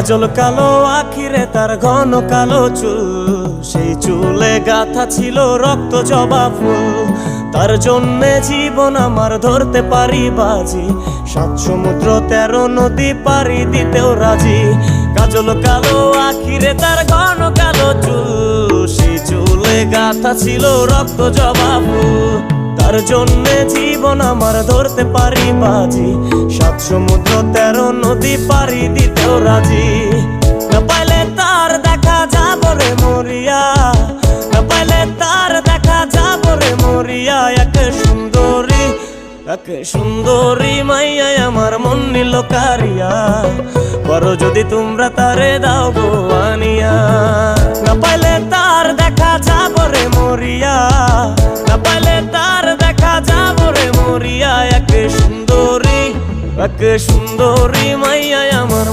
কাজল কালো আখিরে তার ঘন কালো চুল, সেই চুলে গাথা ছিল রক্ত জবা ফুল। তার জন্যে জীবন আমার ধরতে পারি বাজি, 7 সমুদ্র 13 নদী পারি দিতেও রাজি। কাজল কালো আখিরে তার ঘন কালো চুল, সেই চুলে গাথা ছিল রক্ত জবা ফুল। তার জন্যে জীবন আমার ধরতে পারি বাজি, 7 সমুদ্র 13 নদী পারি দিতেও রাজি। না পাইলে তার দেখা যাব রে মরিয়া, না পাইলে তার দেখা যাব রে মরিয়া। একে সুন্দরী মাইয়া আমার মন নিল কারিয়া, করো যদি তোমরা তারে দাও গো আনিয়া। না পাইলে তার দেখা যাব রে মরিয়া, না পাইলে তার দেখা যাব রে মরিয়া। একে সুন্দরী মাইয়া আমার